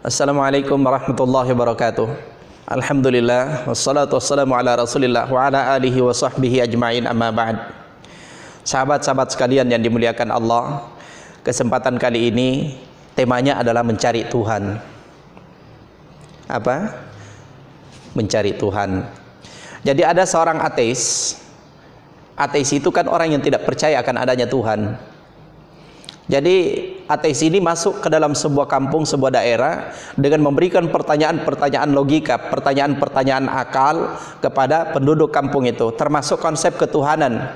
Assalamualaikum warahmatullahi wabarakatuh. Alhamdulillah wassalatu wassalamu ala Rasulillah wa ala alihi wa sahbihi ajma'in, amma ba'd. Sahabat-sahabat sekalian yang dimuliakan Allah, kesempatan kali ini temanya adalah mencari Tuhan. Apa? Mencari Tuhan. Jadi ada seorang ateis. Ateis itu kan orang yang tidak percaya akan adanya Tuhan. Jadi ateis ini masuk ke dalam sebuah kampung, sebuah daerah dengan memberikan pertanyaan-pertanyaan logika, pertanyaan-pertanyaan akal kepada penduduk kampung itu, termasuk konsep ketuhanan.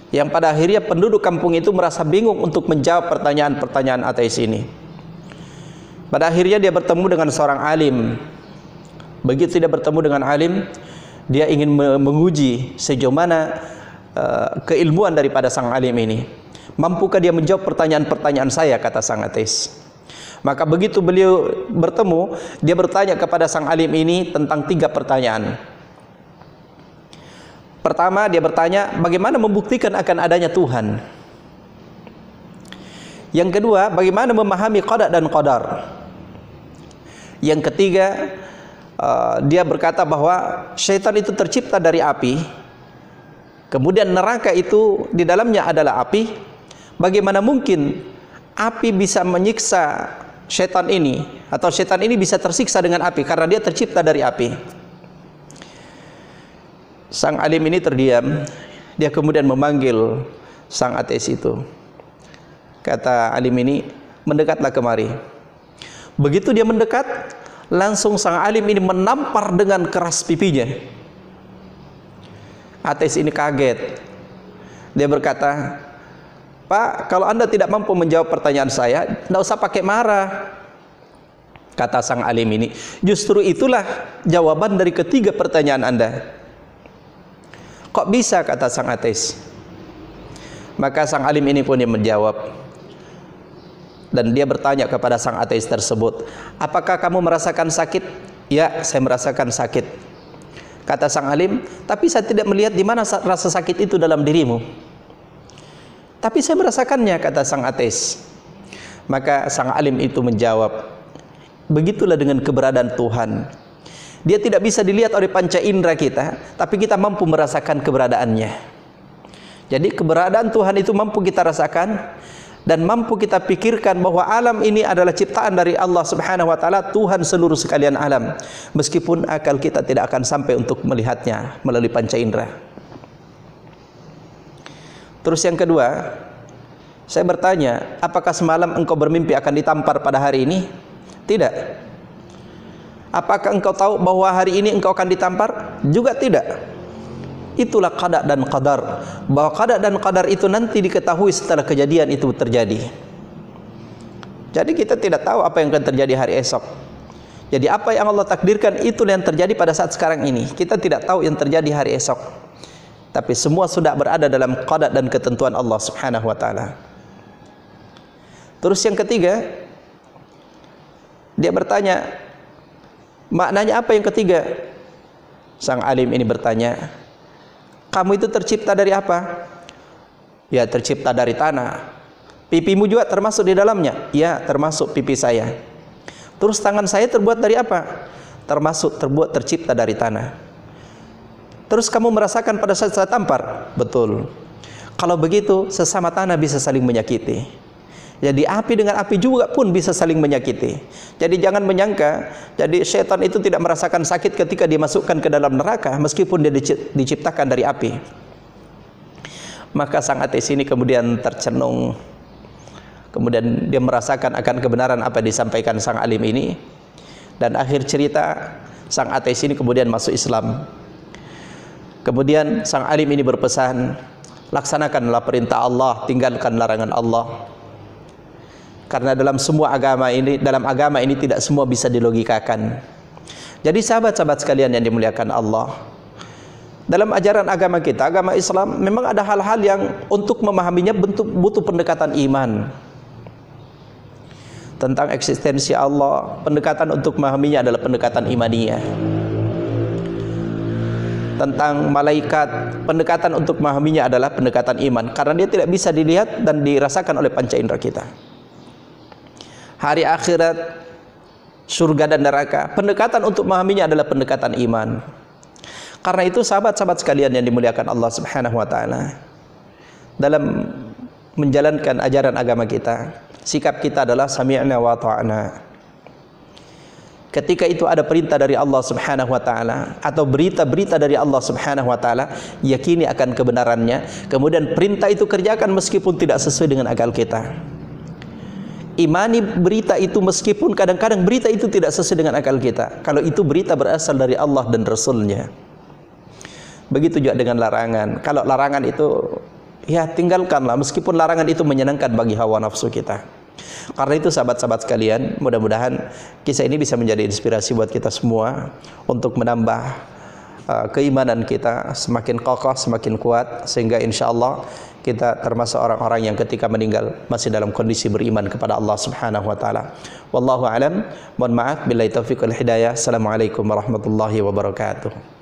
Yang pada akhirnya penduduk kampung itu merasa bingung untuk menjawab pertanyaan-pertanyaan ateis ini. Pada akhirnya dia bertemu dengan seorang alim. Begitu dia bertemu dengan alim, dia ingin menguji sejauh mana keilmuan daripada sang alim ini. Mampukah dia menjawab pertanyaan-pertanyaan saya, kata sang ateis. Maka begitu beliau bertemu, dia bertanya kepada sang alim ini tentang 3 pertanyaan. Pertama, dia bertanya bagaimana membuktikan akan adanya Tuhan. Yang kedua, bagaimana memahami qada dan qadar. Yang ketiga, dia berkata bahwa syaitan itu tercipta dari api, kemudian neraka itu di dalamnya adalah api. Bagaimana mungkin api bisa menyiksa syaitan ini, atau syaitan ini bisa tersiksa dengan api karena dia tercipta dari api. Sang alim ini terdiam. Dia kemudian memanggil sang ateis itu. Kata alim ini, mendekatlah kemari. Begitu dia mendekat, langsung sang alim ini menampar dengan keras pipinya. Ateis ini kaget. Dia berkata, "Pak, kalau Anda tidak mampu menjawab pertanyaan saya, tidak usah pakai marah." Kata sang alim ini, "Justru itulah jawaban dari ketiga pertanyaan Anda." "Kok bisa?" kata sang ateis. Maka sang alim ini pun dia menjawab. Dan dia bertanya kepada sang ateis tersebut, "Apakah kamu merasakan sakit?" "Ya, saya merasakan sakit." Kata sang alim, "Tapi saya tidak melihat di mana rasa sakit itu dalam dirimu." "Tapi saya merasakannya," kata sang ateis. Maka sang alim itu menjawab, "Begitulah dengan keberadaan Tuhan. Dia tidak bisa dilihat oleh panca indera kita, tapi kita mampu merasakan keberadaannya. Jadi keberadaan Tuhan itu mampu kita rasakan, dan mampu kita pikirkan bahwa alam ini adalah ciptaan dari Allah Subhanahu wa taala, Tuhan seluruh sekalian alam, meskipun akal kita tidak akan sampai untuk melihatnya melalui panca indera." Terus yang kedua, saya bertanya, "Apakah semalam engkau bermimpi akan ditampar pada hari ini?" "Tidak." "Apakah engkau tahu bahwa hari ini engkau akan ditampar?" "Juga tidak." Itulah qada dan qadar, bahwa qada dan qadar itu nanti diketahui setelah kejadian itu terjadi. Jadi kita tidak tahu apa yang akan terjadi hari esok. Jadi apa yang Allah takdirkan itulah yang terjadi pada saat sekarang ini. Kita tidak tahu yang terjadi hari esok. Tapi semua sudah berada dalam qada dan ketentuan Allah Subhanahu wa taala. Terus yang ketiga, dia bertanya, "Maknanya apa yang ketiga?" Sang alim ini bertanya, "Kamu itu tercipta dari apa?" "Ya, tercipta dari tanah." "Pipimu juga termasuk di dalamnya?" "Ya, termasuk pipi saya." "Terus tangan saya terbuat dari apa?" Tercipta dari tanah." "Terus kamu merasakan pada saat saya tampar?" "Betul." "Kalau begitu sesama tanah bisa saling menyakiti. Jadi api dengan api juga pun bisa saling menyakiti. Jadi jangan menyangka jadi syaitan itu tidak merasakan sakit ketika dimasukkan ke dalam neraka meskipun dia diciptakan dari api." Maka sang ateis ini kemudian tercenung. Kemudian dia merasakan akan kebenaran apa yang disampaikan sang alim ini. Dan akhir cerita, sang ateis ini kemudian masuk Islam. Kemudian sang alim ini berpesan, laksanakanlah perintah Allah, tinggalkan larangan Allah. Karena dalam agama ini tidak semua bisa dilogikakan. Jadi sahabat-sahabat sekalian yang dimuliakan Allah, dalam ajaran agama kita, agama Islam, memang ada hal-hal yang untuk memahaminya butuh pendekatan iman. Tentang eksistensi Allah, pendekatan untuk memahaminya adalah pendekatan imaniyah. Tentang malaikat, pendekatan untuk memahaminya adalah pendekatan iman, karena dia tidak bisa dilihat dan dirasakan oleh panca indera kita. hari akhirat, surga dan neraka, pendekatan untuk memahaminya adalah pendekatan iman. Karena itu sahabat-sahabat sekalian yang dimuliakan Allah Subhanahu wa taala, dalam menjalankan ajaran agama kita, sikap kita adalah sami'na wa ta'na. Ketika itu ada perintah dari Allah Subhanahu wa taala atau berita-berita dari Allah Subhanahu wa taala, yakini akan kebenarannya, kemudian perintah itu kerjakan meskipun tidak sesuai dengan akal kita. Imani berita itu meskipun kadang-kadang berita itu tidak sesuai dengan akal kita, kalau itu berita berasal dari Allah dan Rasul-Nya. Begitu juga dengan larangan. Kalau larangan itu, ya tinggalkanlah meskipun larangan itu menyenangkan bagi hawa nafsu kita. Karena itu sahabat-sahabat sekalian, mudah-mudahan kisah ini bisa menjadi inspirasi buat kita semua untuk menambah keimanan kita semakin kokoh, semakin kuat, sehingga insya Allah kita termasuk orang-orang yang ketika meninggal masih dalam kondisi beriman kepada Allah Subhanahu wa taala. Wallahu alam. Mohon maaf, billahi taufiq wal hidayah. Assalamualaikum warahmatullahi wabarakatuh.